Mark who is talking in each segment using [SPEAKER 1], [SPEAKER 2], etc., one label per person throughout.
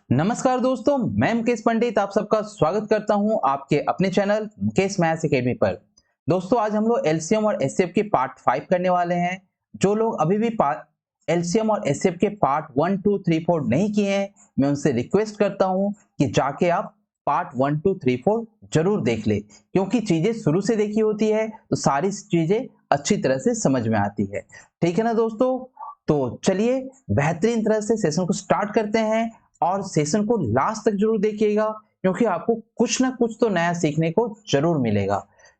[SPEAKER 1] नमस्कार दोस्तों, मैं मुकेश पंडित आप सबका स्वागत करता हूं आपके अपने चैनल मुकेश मैथ्स एकेडमी पर। दोस्तों आज हम लोग एलसीएम और एचसीएफ के पार्ट 5 करने वाले हैं। जो लोग अभी भी एलसीएम और एचसीएफ के पार्ट 1, 2, 3, 4 नहीं किए हैं, मैं उनसे रिक्वेस्ट करता हूं कि जाके आप पार्ट 1, 2, 3, 4 जरूर देख ले, क्योंकि चीजें शुरू से देखी होती है तो सारी चीजें अच्छी तरह से समझ में आती है। ठीक है ना दोस्तों, तो चलिए बेहतरीन तरह से सेशन को स्टार्ट करते हैं और सेशन को लास्ट तक जरूर देखिएगा, क्योंकि आपको कुछ ना कुछ तो नया सीखने को जरूर मिलेगा।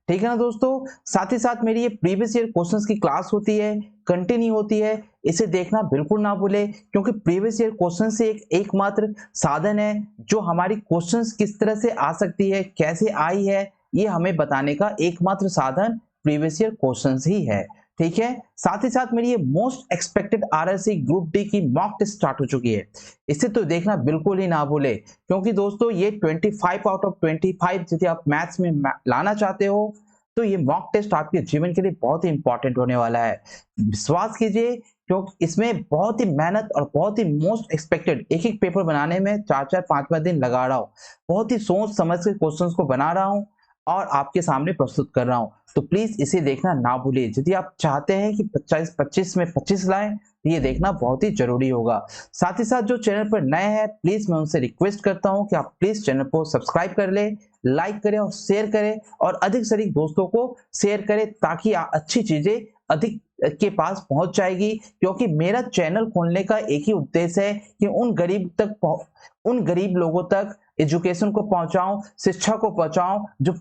[SPEAKER 1] ठीक है ना दोस्तों, साथ ही साथ मेरी ये प्रीवियस ईयर क्वेश्चंस की क्लास होती है, कंटिन्यू होती है, इसे देखना बिल्कुल ना भूले, क्योंकि प्रीवियस ईयर क्वेश्चन से एकमात्र साधन है जो हमारी क्वेश्चंस किस तरह से आ सकती है, कैसे आई है, ये हमें बताने का एकमात्र साधन प्रीवियस ईयर क्वेश्चंस ही है। ठीक है, साथ ही साथ मेरी ये most expected RRC group D की मॉक टेस्ट स्टार्ट हो चुकी है, इसे तो देखना बिल्कुल ही ना भूले, क्योंकि दोस्तों ये 25 आउट ऑफ 25 यदि आप मैथ्स में लाना चाहते हो तो ये मॉक टेस्ट आपके जीवन के लिए बहुत ही इंपॉर्टेंट होने वाला है। विश्वास कीजिए, क्योंकि इसमें बहुत ही मेहनत और बहुत ही मोस्ट एक्सपेक्टेड एक एक पेपर बनाने में 4-4 5-5 दिन लगा रहा हूँ। बहुत ही सोच समझ के क्वेश्चंस को बना रहा हूँ और आपके सामने प्रस्तुत कर रहा हूँ, तो प्लीज इसे देखना ना भूलिए। यदि आप चाहते हैं कि 25 में 25 लाएं तो ये देखना बहुत ही जरूरी होगा। साथ ही साथ जो चैनल पर नए हैं, प्लीज मैं उनसे रिक्वेस्ट करता हूं कि आप प्लीज चैनल को सब्सक्राइब कर ले, लाइक करें और शेयर करें, और अधिक से अधिक दोस्तों को शेयर करें, ताकि अच्छी चीजें अधिक के पास पहुंच जाएगी। क्योंकि मेरा चैनल खोलने का एक ही उद्देश्य है कि उन गरीब लोगों तक एजुकेशन को पहुंचाऊं, शिक्षा को पहुंचाऊं, जो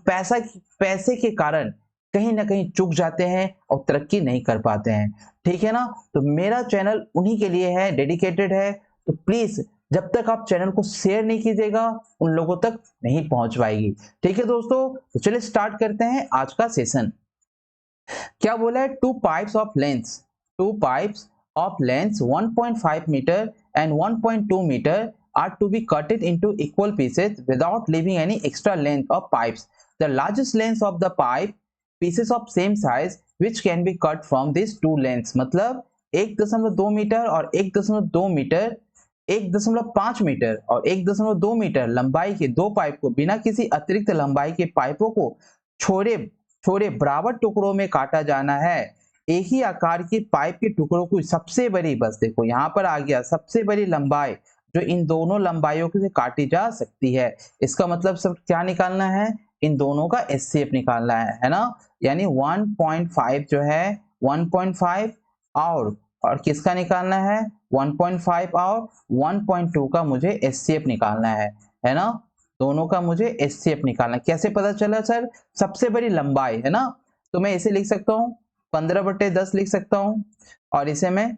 [SPEAKER 1] पैसे के कारण कहीं ना कहीं चूक जाते हैं और तरक्की नहीं कर पाते हैं। ठीक है ना, तो मेरा चैनल उन्हीं के लिए है, डेडिकेटेड है। तो प्लीज जब तक आप चैनल को शेयर नहीं कीजिएगा उन लोगों तक नहीं पहुंच पाएगी। ठीक है दोस्तों, तो चलिए स्टार्ट करते हैं आज का सेशन। क्या बोला है, two pipes of length 1.5 metre and 1.2 metre are to be cutted into equal pieces without leaving any extra length of pipes. The largest length of the pipe pieces of same size which can be cut from these two lengths. मतलब 1.2 metre और 1.2 metre, 1.5 metre और 1.2 metre लंबाई के दो pipe को बिना किसी अतिरिक्त लंबाई के पाइपों को छोरे छोरे बराबर टुकड़ों में काटा जाना है। एक ही आकार की पाइप के टुकड़ों को सबसे बड़ी, बस देखो यहाँ पर आ गया, सबसे बड़ी लंबाई जो इन दोनों लंबाइयों से काटी जा सकती है। इसका मतलब सब क्या निकालना है, इन दोनों का एचसीएफ निकालना है ना। यानी 1.5 जो है 1.5 और किसका निकालना है 1.5 और 1.2 का मुझे एचसीएफ निकालना है ना। दोनों का मुझे एचसीएफ निकालना है। कैसे पता चला सर, सबसे बड़ी लंबाई है ना, तो मैं इसे लिख सकता हूँ 15/10 लिख सकता हूँ, और इसे मैं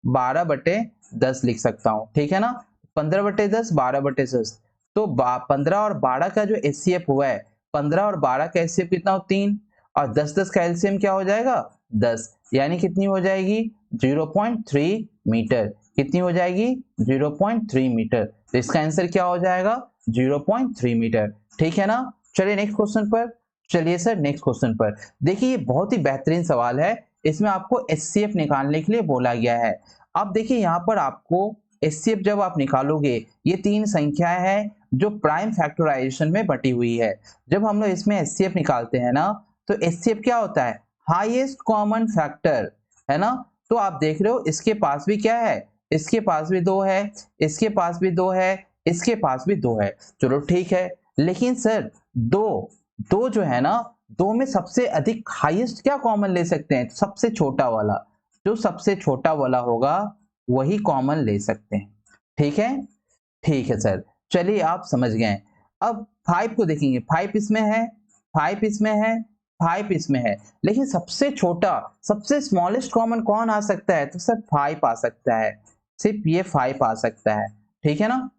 [SPEAKER 1] 12/10 लिख सकता हूँ। ठीक है ना, 15/10 12/10, तो 15 और 12 का जो एचसीएफ हुआ है, 15 और 12 का एचसीएफ कितना हो 3, और 10 का एलसीएम क्या हो जाएगा 10, यानी कितनी हो जाएगी 0.3 मीटर। कितनी हो जाएगी 0.3 मीटर, तो इसका आंसर क्या हो जाएगा 0.3 मीटर। ठीक है ना, चलिए नेक्स्ट क्वेश्चन पर। चलिए सर नेक्स्ट क्वेश्चन पर देखिए, ये बहुत ही बेहतरीन सवाल है। इसमें आपको एचसीएफ निकालने के लिए बोला गया है। अब देखिए यहाँ पर आपको एचसीएफ जब आप निकालोगे, ये तीन संख्याएं हैं जो प्राइम फैक्टराइजेशन में बटी हुई है। जब हम लोग इसमें एचसीएफ निकालते हैं ना, तो एचसीएफ क्या होता है, हाईएस्ट कॉमन फैक्टर, है ना। तो आप देख रहे हो इसके पास भी क्या है, इसके पास भी 2 है, इसके पास भी 2 है, इसके पास भी 2 है। चलो ठीक है, लेकिन सर दो जो है ना, दो में सबसे अधिक हाईएस्ट क्या कॉमन ले सकते हैं, सबसे छोटा वाला, जो सबसे छोटा वाला होगा वही कॉमन ले सकते हैं। ठीक है, ठीक है सर, चलिए आप समझ गए। अब 5 को देखेंगे, 5 इसमें है, 5 इसमें है, 5 इसमें है, लेकिन सबसे छोटा, सबसे स्मॉलेस्ट कॉमन कौन आ सकता है, तो सर 5 आ सकता है, सिर्फ ये 5 आ सकता है। ठीक है ना,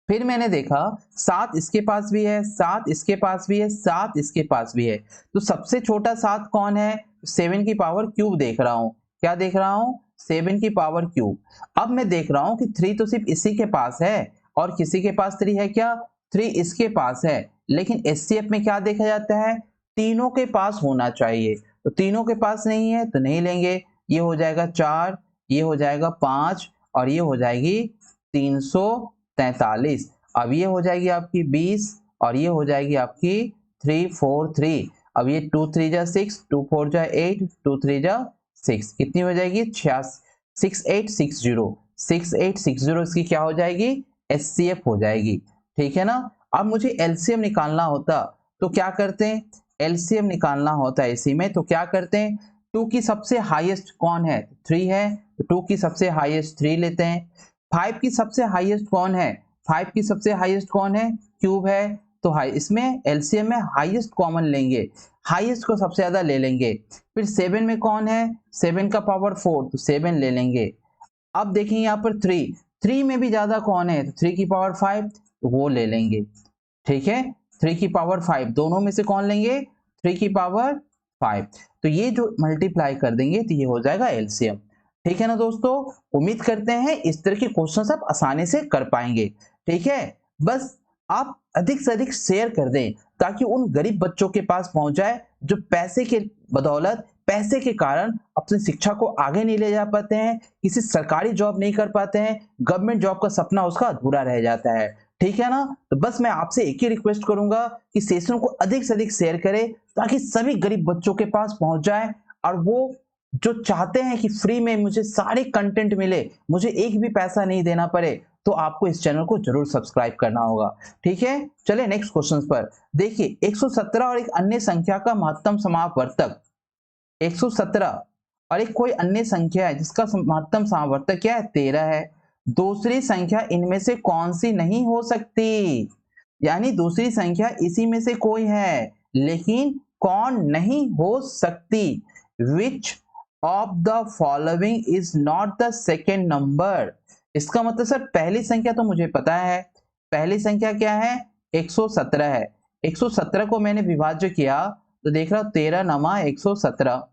[SPEAKER 1] फिर मैंने देखा 7 इसके पास भी है, 7 इसके पास भी है, 7 इसके पास भी है, तो सबसे छोटा 7 कौन है, 7 की पावर क्यूब देख रहा हूं। क्या देख रहा हूं, 7 की पावर क्यूब। अब मैं देख रहा हूं कि 3 तो सिर्फ इसी के पास है, और किसी के पास 3 है क्या, 3 इसके पास है, लेकिन एचसीएफ में क्या देखा जाता है, तीनों के पास होना चाहिए, तो तीनों के पास नहीं है तो नहीं लेंगे। ये हो जाएगा 4, ये हो जाएगा 5, और ये हो जाएगी 300 43। अब ये हो जाएगी आपकी 20 और ये हो जाएगी आपकी 343। अब ये 2 3 जा 6, 2 4 जा 8, 2 3 जा 6, कितनी हो जाएगी 6860। 6860 इसकी क्या हो जाएगी एचसीएफ हो जाएगी। ठीक है ना। अब मुझे एलसीएम निकालना होता तो क्या करते हैं, एलसीएम निकालना होता है इसी में, तो क्या करते हैं 2 की सबसे हाईएस्ट कौन है 3 है, तो 2 की सबसे हाईएस्ट 3 लेते हैं। 5 की सबसे हाईएस्ट कौन है, 5 की सबसे हाईएस्ट कौन है क्यूब है, तो इसमें एलसीएम में हाईएस्ट कॉमन लेंगे, हाईएस्ट को सबसे ज्यादा ले लेंगे। फिर 7 में कौन है 7 का पावर 4, तो 7 ले लेंगे। अब देखेंगे यहाँ पर 3 में भी ज्यादा कौन है, तो 3 की पावर 5, तो वो ले लेंगे। ठीक है 3 की पावर 5 दोनों में से कौन लेंगे 3 की पावर 5, तो ये जो मल्टीप्लाई कर देंगे तो ये हो जाएगा एलसीएम। ठीक है ना दोस्तों, उम्मीद करते हैं इस तरह के क्वेश्चन आप आसानी से कर पाएंगे। ठीक है, बस आप अधिक से अधिक शेयर कर दें ताकि उन गरीब बच्चों के पास पहुंच जाए जो पैसे के बदौलत, पैसे के कारण अपनी शिक्षा को आगे नहीं ले जा पाते हैं, किसी सरकारी जॉब नहीं कर पाते हैं, गवर्नमेंट जॉब का सपना उसका अधूरा रह जाता है। ठीक है ना, तो बस मैं आपसे एक ही रिक्वेस्ट करूंगा कि सेशन को अधिक से अधिक शेयर करें ताकि सभी गरीब बच्चों के पास पहुंच जाए और वो जो चाहते हैं कि फ्री में मुझे सारे कंटेंट मिले, मुझे एक भी पैसा नहीं देना पड़े, तो आपको इस चैनल को जरूर सब्सक्राइब करना होगा। ठीक है, चलिए नेक्स्ट क्वेश्चन पर देखिए 117 और एक अन्य संख्या का महत्तम समापवर्तक 117 और एक कोई अन्य संख्या है जिसका महत्तम समापवर्तक क्या है 13 है। दूसरी संख्या इनमें से कौन सी नहीं हो सकती, यानी दूसरी संख्या इसी में से कोई है लेकिन कौन नहीं हो सकती। Which of the following is not the second number. इसका मतलब सर पहली संख्या तो मुझे पता है, पहली संख्या क्या है 117 है। 117 को मैंने विभाज्य किया तो देख रहा हूं 13 नमा 117।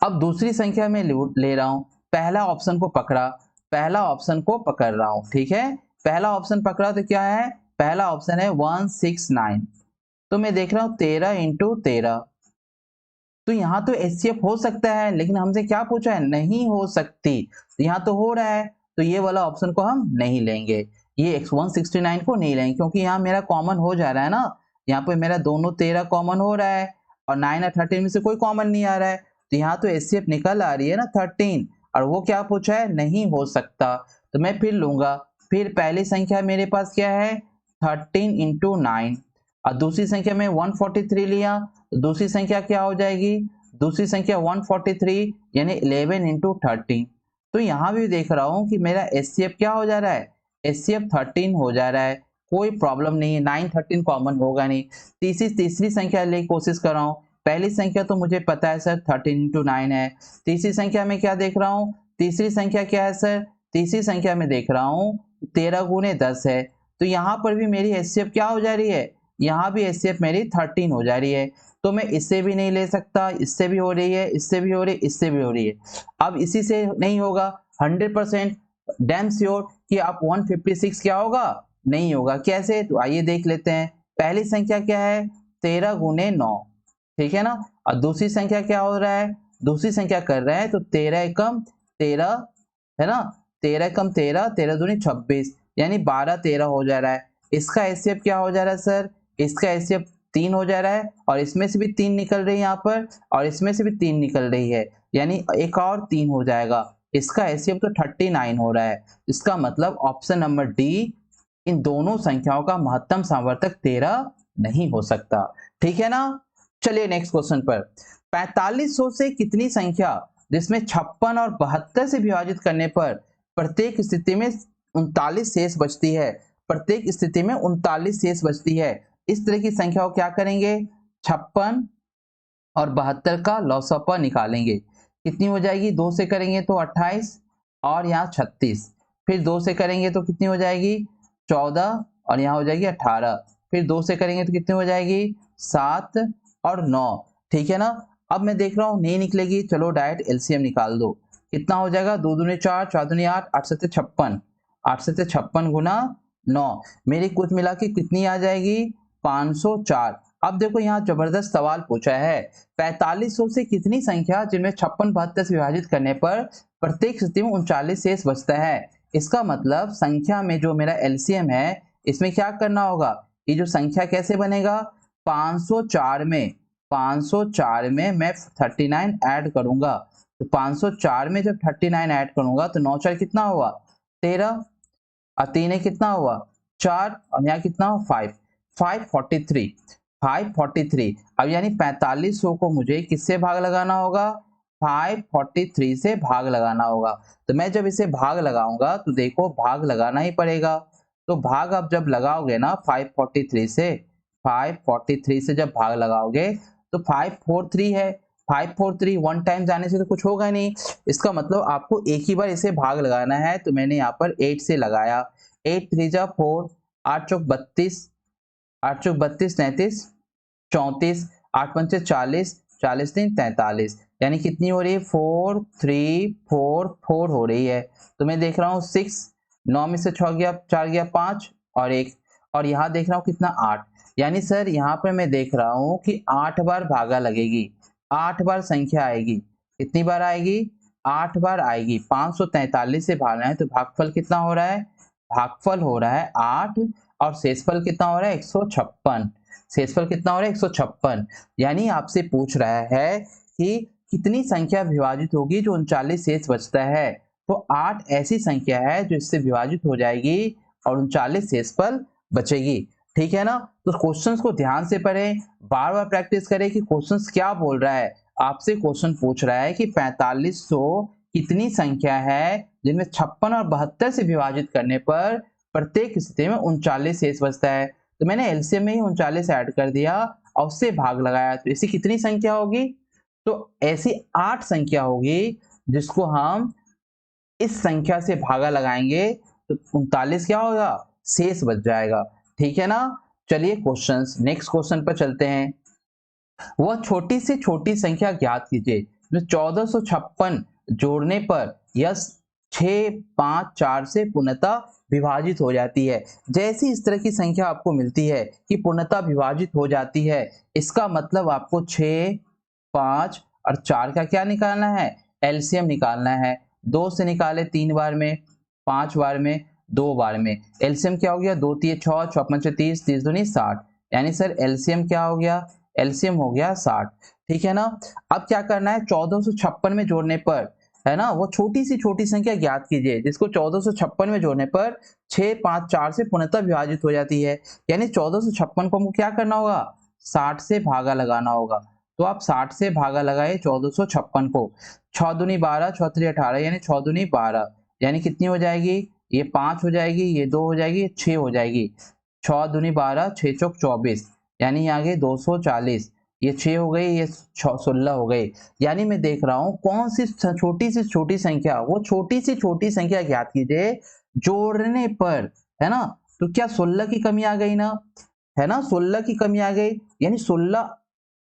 [SPEAKER 1] अब दूसरी संख्या में ले रहा हूं, पहला ऑप्शन को पकड़ा, पहला ऑप्शन को पकड़ रहा हूं। ठीक है, पहला ऑप्शन पकड़ा तो क्या है, पहला ऑप्शन है 169, तो मैं देख रहा हूं 13 इंटू 13, तो यहां तो एचसीएफ हो सकता है लेकिन हमसे क्या पूछा है नहीं हो सकती, तो यहां तो हो रहा है तो ये वाला ऑप्शन को हम नहीं लेंगे, ये 169 को नहीं लेंगे क्योंकि यहाँ मेरा कॉमन हो जा रहा है ना, यहाँ पे मेरा दोनों 13 कॉमन हो रहा है और 9 और 13 में से कोई कॉमन नहीं आ रहा है, तो यहाँ तो एचसीएफ निकल आ रही है ना 13, और वो क्या पूछा है नहीं हो सकता, तो मैं फिर लूंगा। फिर पहली संख्या मेरे पास क्या है 13 इंटू 9 और दूसरी संख्या में 143 लिया, तो दूसरी संख्या क्या हो जाएगी, दूसरी संख्या 143 यानी 11 इंटू 13, तो यहां भी देख रहा हूं कि मेरा एचसीएफ क्या हो जा रहा है एचसीएफ 13 हो जा रहा है, कोई प्रॉब्लम नहीं है, 9 13 कॉमन होगा नहीं। तीसरी संख्या ले कोशिश कर रहा हूं, पहली संख्या तो मुझे पता है सर 13 इंटू 9 है। तीसरी संख्या में क्या देख रहा हूँ, तीसरी संख्या क्या है सर, तीसरी संख्या में देख रहा हूँ 13 गुने 10 है, तो यहाँ पर भी मेरी एचसीएफ क्या हो जा रही है, यहाँ भी एचसीएफ मेरी 13 हो जा रही है, तो मैं इससे भी नहीं ले सकता, इससे भी हो रही है, इससे भी हो रही है, इससे भी हो रही है। अब इसी से नहीं होगा 100% डैम श्योर कि आप 156 क्या होगा नहीं होगा, कैसे, तो आइए देख लेते हैं। पहली संख्या क्या है 13 गुने 9, ठीक है ना, और दूसरी संख्या क्या हो रहा है, दूसरी संख्या कर रहे हैं तो 13 एकम 13 है ना, 13 एकम 13, 13 दूनी 26 यानी 12 13 हो जा रहा है। इसका एचसीएफ क्या हो जा रहा है सर, इसका एचसीएफ 3 हो जा रहा है और इसमें से भी 3 निकल रही है यहाँ पर और इसमें से भी 3 निकल रही है, यानी एक और 3 हो जाएगा, इसका एचसीएफ तो 39 हो रहा है। इसका मतलब ऑप्शन नंबर डी इन दोनों संख्याओं का महत्तम सामर्थक 13 नहीं हो सकता। ठीक है ना, चलिए नेक्स्ट क्वेश्चन पर 4500 से कितनी संख्या जिसमें 56 और 72 से विभाजित करने पर प्रत्येक स्थिति में 39 शेष बचती है, प्रत्येक स्थिति में 39 शेष बचती है, इस तरह की संख्या को क्या करेंगे 56 और 72 का लौसपा निकालेंगे, कितनी हो जाएगी, 2 से करेंगे तो 28 और यहाँ 36, फिर 2 से करेंगे तो कितनी हो जाएगी 14 और यहाँ हो जाएगी 18, फिर 2 से करेंगे तो कितनी हो जाएगी 7 और 9। ठीक है ना, अब मैं देख रहा हूँ नहीं निकलेगी, चलो डायरेक्ट एलसीएम निकाल दो, कितना हो जाएगा 2 दूनी 4, 4 दूनी 8, 8 सत्ते 56, 8 सत्ते 56 गुना 9, मेरी कुछ मिला के कितनी आ जाएगी 504। अब देखो यहाँ जबरदस्त सवाल पूछा है 4500 से कितनी संख्या जिनमें 56 72 से विभाजित करने पर प्रत्येक स्थिति में 39 शेष बचता है, इसका मतलब संख्या में जो मेरा एलसीएम है इसमें क्या करना होगा, ये जो संख्या कैसे बनेगा, 504 में मैं 39 ऐड करूंगा। तो 504 में जब 39 ऐड करूंगा तो 9 4 कितना हुआ 13, और 3 कितना हुआ 4, और यहाँ कितना हुआ 5, 543, 543। अब यानी 4500 को मुझे किससे भाग लगाना होगा, 543 से भाग लगाना होगा। तो मैं जब इसे भाग लगाऊंगा तो देखो भाग लगाना ही पड़ेगा। तो भाग आप जब लगाओगे ना 543 से जब भाग लगाओगे तो 543 है, 543 वन टाइम जाने से तो कुछ होगा नहीं। इसका मतलब आपको एक ही बार इसे भाग लगाना है। तो मैंने यहाँ पर 8 से लगाया, 8 3 जा 4, 8 चौक 32, 8 चौक 32 33 34, 8 पंचे 40, 40 3 43, यानी कितनी हो रही है 4 3 4 4 हो रही है। तो मैं देख रहा हूँ 6, 9 में से 6 गया 4 गया 5 और 1, और यहाँ देख रहा हूँ कितना 8, यानी सर यहाँ पर मैं देख रहा हूँ कि 8 बार भागा लगेगी, 8 बार संख्या आएगी। कितनी बार आएगी, 8 बार आएगी। 543 से भागना है तो भागफल कितना हो रहा है, भागफल हो रहा है 8, और शेषफल कितना हो रहा है 156। शेषफल कितना हो रहा है 156, यानी आपसे पूछ रहा है कि कितनी संख्या विभाजित होगी जो 39 शेष बचता है। तो 8 ऐसी संख्या है जो इससे विभाजित हो जाएगी और 39 शेषफल बचेगी। ठीक है ना। तो क्वेश्चंस को ध्यान से पढ़ें, बार बार प्रैक्टिस करें कि क्वेश्चंस क्या बोल रहा है। आपसे क्वेश्चन पूछ रहा है कि 4500 कितनी संख्या है जिनमें 56 और 72 से विभाजित करने पर प्रत्येक स्थिति में 39 शेष बचता है। तो मैंने एलसीएम में ही 39 ऐड कर दिया और उससे भाग लगाया, तो ऐसी कितनी संख्या होगी, तो ऐसी 8 संख्या होगी जिसको हम इस संख्या से भागा लगाएंगे तो 39 क्या होगा, शेष बच जाएगा। ठीक है ना। चलिए क्वेश्चंस, नेक्स्ट क्वेश्चन पर चलते हैं। वह छोटी से छोटी संख्या ज्ञात कीजिए जो 1456 जोड़ने पर यह 654 से पूर्णतः विभाजित हो जाती है। जैसी इस तरह की संख्या आपको मिलती है कि पूर्णतः विभाजित हो जाती है, इसका मतलब आपको 6 5 और 4 का क्या निकालना है, एलसीएम निकालना है। 2 से निकाले 3 बार में, 5 बार में, 2 बार में, एलसीएम क्या हो गया 2 3 6, 6 5 30, 30 दूनी 60, यानी सर एलसीएम क्या हो गया, एलसीएम हो गया 60। ठीक है ना। अब क्या करना है, 1456 में जोड़ने पर, है ना, वो छोटी सी छोटी संख्या ज्ञात कीजिए जिसको 1456 में जोड़ने पर 6 5 4 से पूर्णतः विभाजित हो जाती है। यानी 1456 को हमको क्या करना होगा, 60 से भागा लगाना होगा। तो आप 60 से भागा लगाए 1456 को, 6 दूनी 12, 6 3 18, यानी 6 दूनी 12, यानी कितनी हो जाएगी, ये 5 हो जाएगी, ये 2 हो जाएगी, 6 हो जाएगी। 6 दूनी 12, 6 चौक 24, यानी आगे 240, ये 6 हो गई, ये 16 हो गई। यानी मैं देख रहा हूं कौन सी छोटी से छोटी संख्या, वो छोटी सी छोटी संख्या ज्ञात कीजिए जोड़ने पर, है ना। तो क्या 16 की कमी आ गई ना, है ना, 16 की कमी आ गई, यानी 16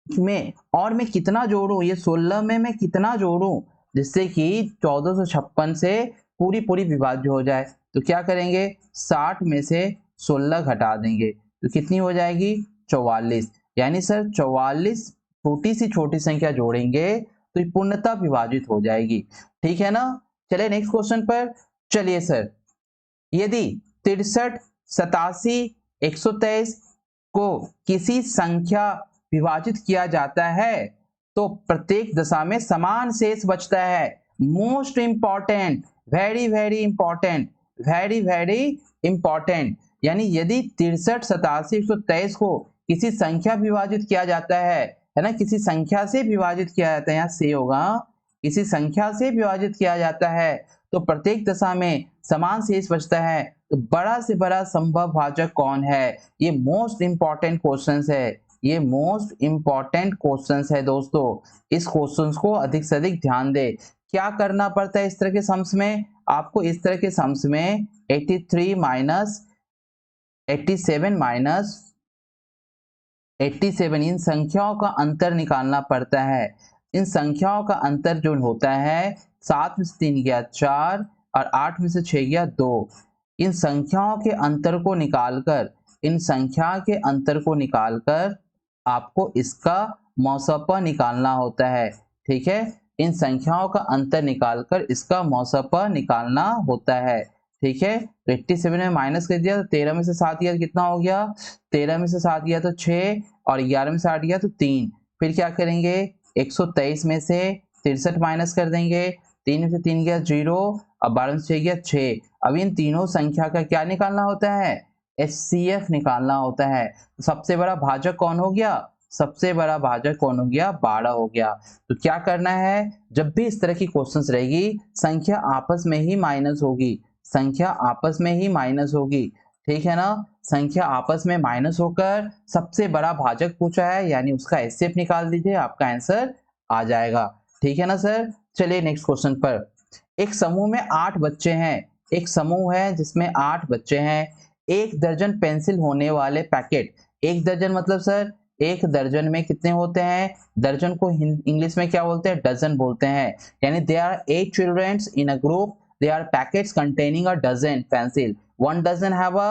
[SPEAKER 1] में और मैं कितना जोड़ू, ये 16 में मैं कितना जोड़ू जिससे कि 1456 से पूरी पूरी विभाज्य हो जाए। तो क्या करेंगे, 60 में से 16 घटा देंगे तो कितनी हो जाएगी 44, यानी सर 44 छोटी संख्या जोड़ेंगे तो ये पूर्णतः विभाजित हो जाएगी। ठीक है ना। चलिए नेक्स्ट क्वेश्चन पर चलिए सर। यदि 63 87 123 को किसी संख्या विभाजित किया जाता है तो प्रत्येक दशा में समान शेष बचता है। Most important, very very important, very very important, यानी यदि 63 87 123 को किसी संख्या विभाजित किया जाता है ना, किसी संख्या से विभाजित किया जाता है, यहाँ से होगा, किसी संख्या से विभाजित किया जाता है तो प्रत्येक दशा में समान शेष बचता है। तो बड़ा से बड़ा संभव भाजक कौन है, ये मोस्ट इंपॉर्टेंट क्वेश्चंस है, ये मोस्ट इंपॉर्टेंट क्वेश्चंस है दोस्तों। इस क्वेश्चंस को अधिक से अधिक ध्यान दे। क्या करना पड़ता है इस तरह के सम्स में, आपको इस तरह के सम्स में 83 माइनस 87 माइनस 87 इन संख्याओं का अंतर निकालना पड़ता है। इन संख्याओं का अंतर जो होता है, 7 में से 3 गया 4 और 8 में से 6 गया 2। इन संख्याओं के अंतर को निकालकर, इन संख्या के अंतर को निकालकर आपको इसका मौसपा निकालना होता है। ठीक है, इन संख्याओं का अंतर निकालकर इसका मौसपा निकालना होता है। ठीक है। तो 87 में माइनस कर दिया तो 13 में से 7 गया तो कितना हो गया, 13 में से 7 गया तो 6 और 11 में से 8 गया तो 3। फिर क्या करेंगे, 123 में से 63 माइनस कर देंगे, 3 में से 3 गया 0 और 12 में से 6 गया 6। अब इन तीनों संख्या का क्या निकालना होता है, HCF निकालना होता है। तो सबसे बड़ा भाजक कौन हो गया, सबसे बड़ा भाजक कौन हो गया, 12 हो गया। तो क्या करना है, जब भी इस तरह की क्वेश्चंस रहेगी संख्या आपस में ही माइनस होगी, संख्या आपस में ही माइनस होगी, ठीक है ना। संख्या आपस में माइनस होकर सबसे बड़ा भाजक पूछा है यानी उसका HCF निकाल दीजिए, आपका आंसर आ जाएगा, ठीक है ना सर। चलिए नेक्स्ट क्वेश्चन पर। एक समूह में 8 बच्चे हैं, एक समूह है जिसमें 8 बच्चे हैं, 1 दर्जन पेंसिल होने वाले पैकेट, 1 दर्जन मतलब सर 1 दर्जन में कितने होते हैं, दर्जन को इंग्लिश में क्या बोलते हैं, डजन बोलते हैं। यानी they are 8 childrens in a group, they are packets containing a dozen pencil, 1 dozen have a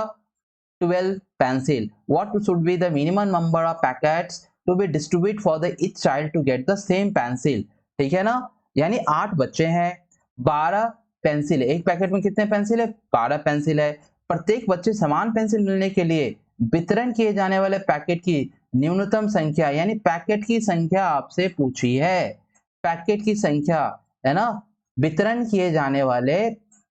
[SPEAKER 1] 12 pencil. What should be the minimum number of packets to be distributed for the each child to get the same pencil? ठीक है ना। यानी 8 बच्चे हैं, 12 pencil है, एक packet में कितने पेंसिल है, 12 पेंसिल है। प्रत्येक बच्चे समान पेंसिल मिलने के लिए वितरण किए जाने वाले पैकेट की न्यूनतम संख्या, यानी पैकेट की संख्या आपसे पूछी है, पैकेट की संख्या है ना, वितरण किए जाने वाले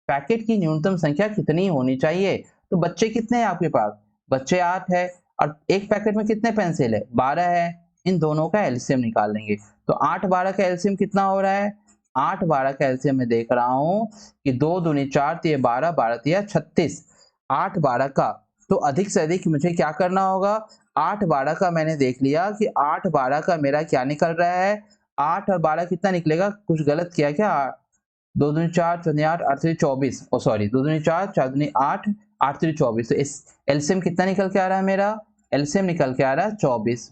[SPEAKER 1] पैकेट की न्यूनतम संख्या कितनी होनी चाहिए। तो बच्चे कितने हैं आपके पास, बच्चे 8 है और एक पैकेट में कितने पेंसिल है, 12 है। इन दोनों का एलसीएम निकाल लेंगे। तो 8 12 का एलसीएम कितना हो रहा है, 8 12 का एलसीएम में देख रहा हूं कि 2 दूनी 4 तिये 12, 12 तिया 36, 8 12 का। तो अधिक से अधिक मुझे क्या करना होगा, 8 12 का मैंने देख लिया कि 8 12 का मेरा क्या निकल रहा है, 8 और 12 कितना निकलेगा, कुछ गलत किया क्या, 2 दूनी 4 4 8 8 3 24, ओ सॉरी 2 दूनी 4 4 दूनी 8 8 3 24। तो इस एलसीएम कितना निकल के आ रहा है, मेरा एलसीएम निकल के आ रहा है 24,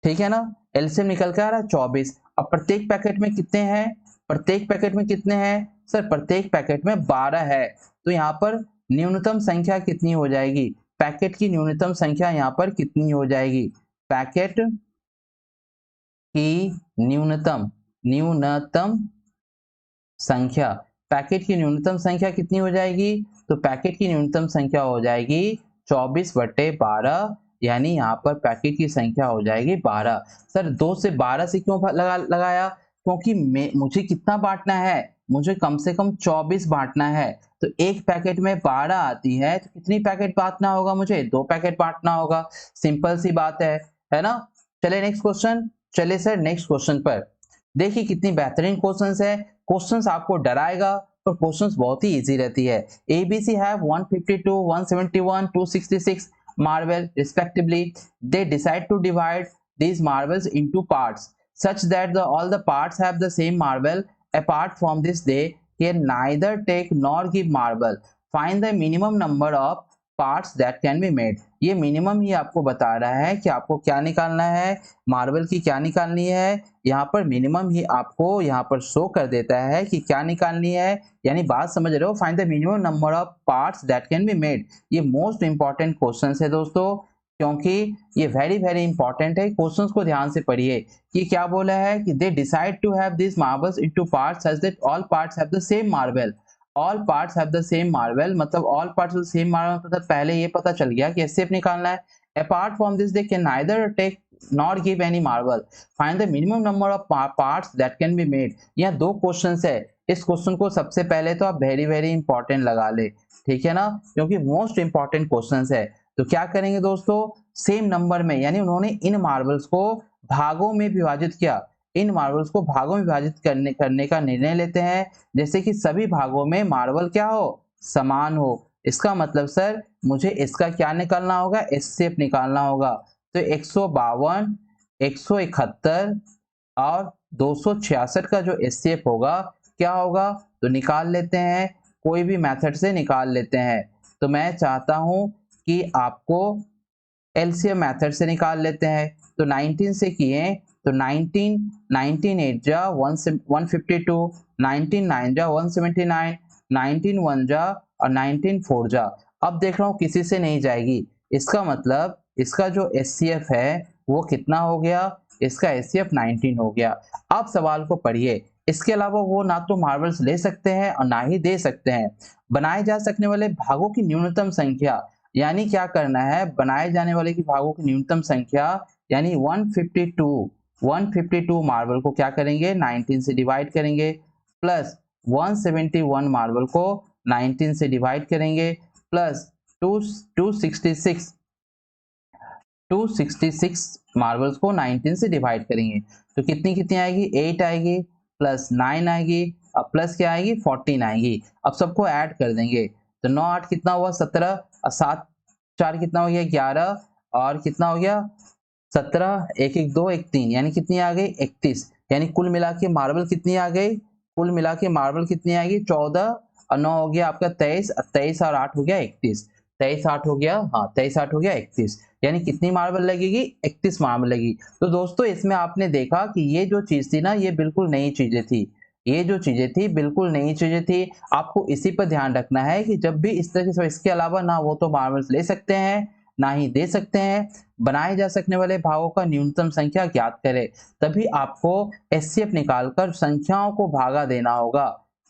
[SPEAKER 1] ठीक है ना। एलसीएम निकल के आ रहा है 24। अब प्रत्येक पैकेट में कितने हैं, प्रत्येक पैकेट में कितने हैं सर, प्रत्येक पैकेट में 12 है। तो यहाँ पर न्यूनतम संख्या कितनी हो जाएगी, पैकेट की न्यूनतम संख्या यहाँ पर कितनी हो जाएगी, पैकेट की न्यूनतम न्यूनतम संख्या, पैकेट की न्यूनतम संख्या कितनी हो जाएगी, तो पैकेट की न्यूनतम संख्या हो जाएगी 24/12, यानी यहाँ पर पैकेट की संख्या हो जाएगी 12। सर 2 से 12 से क्यों लगाया, क्योंकि मुझे कितना बांटना है, मुझे कम से कम 24 बांटना है। तो एक पैकेट में 12 आती है तो कितनी पैकेट बांटना होगा, मुझे 2 पैकेट बांटना होगा, सिंपल सी बात है ना। चलिए नेक्स्ट क्वेश्चन, चलिए सर नेक्स्ट क्वेश्चन पर। देखिए कितनी बेहतरीन क्वेश्चंस है, क्वेश्चंस आपको डराएगा पर क्वेश्चंस बहुत ही इजी रहती है। ABC have 152, 171, 266 marble respectively. They decide to divide these marbles into parts such that all the parts have the same marble. Apart from this, they can neither take nor give marble. Find the minimum number of parts that can be made. ये minimum ही आपको बता रहा है कि आपको क्या निकालना है, मार्बल की क्या निकालनी है। यहाँ पर मिनिमम ही आपको यहाँ पर शो कर देता है कि क्या निकालनी है, यानी बात समझ रहे हो, find the minimum number of parts that can be made. ये मोस्ट इंपॉर्टेंट क्वेश्चन है दोस्तों, क्योंकि ये वेरी इंपॉर्टेंट है। क्वेश्चंस को ध्यान से पढ़िए कि क्या बोला है कि they decide to have this marbles into parts such that all parts have the same marble. All parts have the same marble मतलब all parts of the same marble, मतलब पहले ये पता चल गया कि एचसीएफ निकालना है। Apart from this they can neither take not give any marble, find the minimum number of parts that can be made. यहाँ 2 क्वेश्चंस है, इस क्वेश्चन को सबसे पहले तो आप वेरी इंपॉर्टेंट लगा ले, ठीक है ना, क्योंकि मोस्ट इंपॉर्टेंट क्वेश्चंस है। तो क्या करेंगे दोस्तों, सेम नंबर में, यानी उन्होंने इन मार्बल्स को भागों में विभाजित किया, इन मार्बल्स को भागों में विभाजित करने का निर्णय लेते हैं, जैसे कि सभी भागों में मार्बल क्या हो, समान हो। इसका मतलब सर मुझे इसका क्या निकालना होगा, एचसीएफ निकालना होगा। तो 152, 171 और 266 का जो एचसीएफ होगा क्या होगा, तो निकाल लेते हैं, कोई भी मेथड से निकाल लेते हैं। तो मैं चाहता हूं कि आपको एलसीएम मेथड से निकाल लेते हैं। तो 19 से किए तो 19 8 जा 152, 19 9 जा 179, 19 1 जा और 19 4 जा। अब देख रहा हूं किसी से नहीं जाएगी, इसका मतलब इसका जो एचसीएफ है वो कितना हो गया, इसका एचसीएफ 19 हो गया। अब सवाल को पढ़िए, इसके अलावा वो ना तो मार्बल्स ले सकते हैं और ना ही दे सकते हैं। बनाए जा सकने वाले भागों की न्यूनतम संख्या, यानी क्या करना है, बनाए जाने वाले की भागों की न्यूनतम संख्या यानी 152 मार्बल को क्या करेंगे 19 से डिवाइड करेंगे, प्लस 171 मार्बल को 19 से डिवाइड करेंगे, प्लस 266 मार्बल्स को 19 से डिवाइड करेंगे। तो कितनी कितनी आएगी, 8 आएगी, प्लस 9 आएगी, अब प्लस क्या आएगी 14 आएगी। अब सबको ऐड कर देंगे, तो 9 8 कितना हुआ 17, और 7 4 कितना हो गया 11, और कितना हो गया 17, 1 1 2 1 3, यानी कितनी आ गई 31। यानी कुल मिला के मार्बल कितनी आ गई, कुल मिला के मार्बल कितनी आएगी 14, और 9 हो गया आपका 23, 23 और 8 हो गया 31, 23 8 हो गया, हाँ 23 8 हो गया 31, यानी कितनी मार्बल लगेगी 31 मार्बल लगेगी। तो दोस्तों इसमें आपने देखा कि ये जो चीज थी ना, ये बिल्कुल नई चीजें थी, ये जो चीजें थी बिल्कुल नई चीजें थी। आपको इसी पर ध्यान रखना है कि जब भी इस तरह से, इसके अलावा ना वो तो मार्बल्स ले सकते हैं ना ही दे सकते हैं। बनाए जा सकने वाले भागों का न्यूनतम संख्या ज्ञात करें, तभी आपको एचसीएफ निकालकर संख्याओं को भागा देना होगा,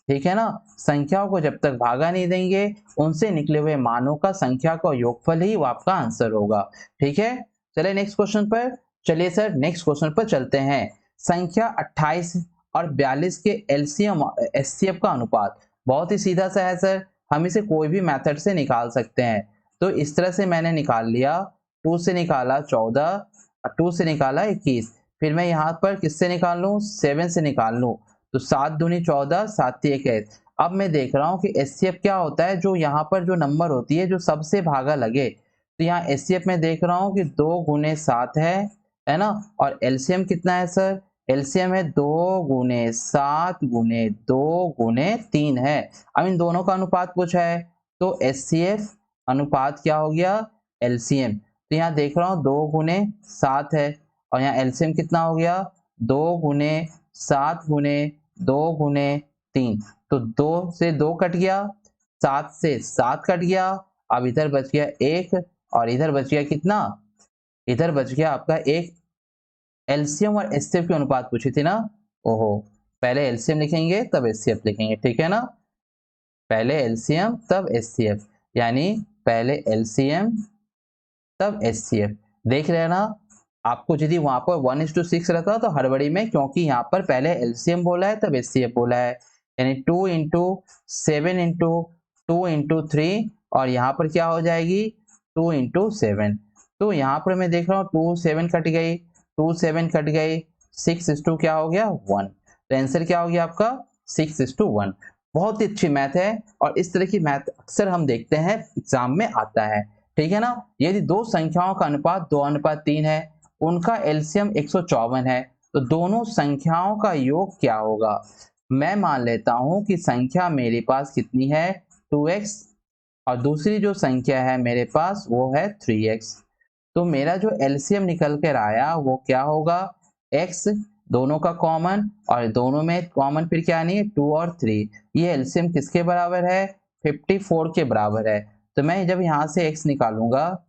[SPEAKER 1] ठीक है ना। संख्याओं को जब तक भागा नहीं देंगे, उनसे निकले हुए मानों का संख्या का योगफल ही वो आपका आंसर होगा, ठीक है। चलिए नेक्स्ट क्वेश्चन पर, चलिए सर नेक्स्ट क्वेश्चन पर चलते हैं। संख्या 28 और 42 के एलसीएम एचसीएफ का अनुपात बहुत ही सीधा सा है सर, हम इसे कोई भी मेथड से निकाल सकते हैं। तो इस तरह से मैंने निकाल लिया, 2 से निकाला 14, 2 से निकाला 21, फिर मैं यहाँ पर किससे निकाल लूँ 7 से निकाल लूँ, तो 7 दूनी 14, 7 3 21। अब मैं देख रहा हूँ कि एचसीएफ क्या होता है, जो यहाँ पर जो नंबर होती है जो सबसे भागा लगे। तो यहाँ एचसीएफ में देख रहा हूँ कि 2 गुने 7 है ना, और एलसीएम कितना है सर, एलसीएम है 2 गुने 7 गुने 2 गुने 3 है। अब इन दोनों का अनुपात पूछा है, तो एचसीएफ अनुपात क्या हो गया एलसीएम। तो यहाँ देख रहा हूँ 2 गुने 7 है, और यहाँ एलसीएम कितना हो गया 2 गुने 7 गुने 2 गुने 3, तो 2 से 2 कट गया, 7 से 7 कट गया, अब इधर बच गया 1, और इधर बच गया कितना, इधर बच गया आपका 1। एलसीएम और एचसीएफ के अनुपात पूछी थी ना, ओहो, पहले एलसीएम लिखेंगे तब एचसीएफ लिखेंगे, ठीक है ना। पहले एलसीएम तब एचसीएफ, यानी पहले एलसीएम तब एचसीएफ। देख रहे हैं ना, आपको यदि वहां पर 1:6 रहता तो हड़बड़ी में, क्योंकि यहाँ पर पहले एलसीएम बोला है तब एचसीएफ बोला है, यानी 2 इंटू 7 इंटू 2 इंटू 3, और यहाँ पर क्या हो जाएगी 2 इंटू 7। तो यहाँ पर मैं देख रहा हूँ 2 7 कट गई, 2 7 कट गई, 6:2 क्या हो गया 1। तो आंसर क्या हो गया आपका 6:1। बहुत ही अच्छी मैथ है, और इस तरह की मैथ अक्सर हम देखते हैं एग्जाम में आता है, ठीक है ना। यदि दो संख्याओं का अनुपात 2:3 है, उनका एलसीएम 154 है, तो दोनों संख्याओं का योग क्या होगा। मैं मान लेता हूं कि संख्या मेरे पास कितनी है 2x, और दूसरी जो संख्या है मेरे पास वो है 3x। तो मेरा जो एलसीएम निकल कर आया वो क्या होगा x, दोनों का कॉमन, और दोनों में कॉमन फिर क्या नहीं है 2 और 3, ये एलसीएम किसके बराबर है 54 के बराबर है। तो मैं जब यहाँ से x निकालूंगा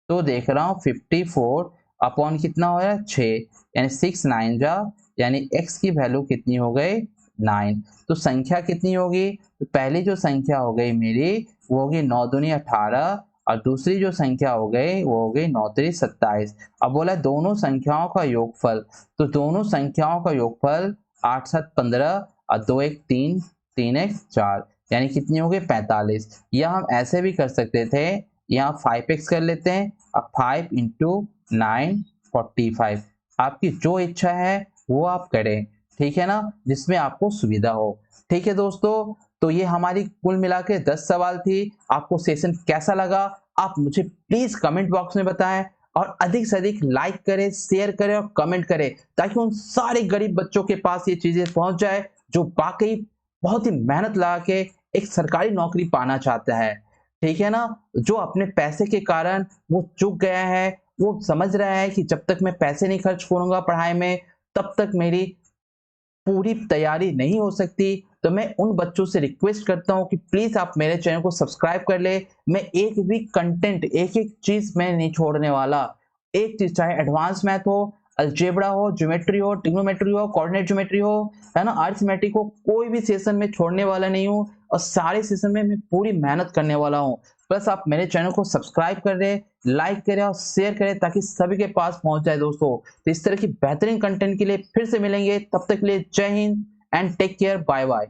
[SPEAKER 1] तो देख रहा हूँ 54 अपॉन कितना हो रहा है 6, यानी 6 9 जा, यानी x की वैल्यू कितनी हो गई 9। तो संख्या कितनी होगी, तो पहली जो संख्या हो गई मेरी वो होगी 9 दूनी 18, और दूसरी जो संख्या हो गई वो हो गई 9 3 27। अब बोला दोनों संख्याओं का योगफल, तो दोनों संख्याओं का योगफल 8 7 15 और 2 1 3, 3 1 4, यानी कितनी हो गई 45। या हम ऐसे भी कर सकते थे, यहाँ 5x कर लेते हैं, अब 5 इंटू 9 45। आपकी जो इच्छा है वो आप करें, ठीक है ना, जिसमें आपको सुविधा हो, ठीक है दोस्तों। तो ये हमारी कुल मिला के 10 सवाल थी। आपको सेशन कैसा लगा आप मुझे प्लीज कमेंट बॉक्स में बताएं, और अधिक से अधिक लाइक करें, शेयर करें और कमेंट करें, ताकि उन सारे गरीब बच्चों के पास ये चीजें पहुंच जाए जो वाकई बहुत ही मेहनत लगा के एक सरकारी नौकरी पाना चाहता है, ठीक है ना। जो अपने पैसे के कारण वो चूक गया है, वो समझ रहा है कि जब तक मैं पैसे नहीं खर्च करूंगा पढ़ाई में तब तक मेरी पूरी तैयारी नहीं हो सकती। तो मैं उन बच्चों से रिक्वेस्ट करता हूं कि प्लीज आप मेरे चैनल को सब्सक्राइब कर ले। मैं एक भी कंटेंट, एक एक चीज मैं नहीं छोड़ने वाला, एक चीज चाहे एडवांस मैथ हो, अलजेब्रा हो, ज्योमेट्री हो, ट्रिग्नोमेट्री हो, कोऑर्डिनेट ज्योमेट्री हो, है ना, अरिथमेटिक हो, कोई भी सेशन में छोड़ने वाला नहीं हूँ और सारे सेशन में मैं पूरी मेहनत करने वाला हूँ। प्लस आप मेरे चैनल को सब्सक्राइब कर दें, लाइक करें और शेयर करें ताकि सभी के पास पहुंच जाए दोस्तों। तो इस तरह की बेहतरीन कंटेंट के लिए फिर से मिलेंगे, तब तक के लिए जय हिंद and take care, bye bye.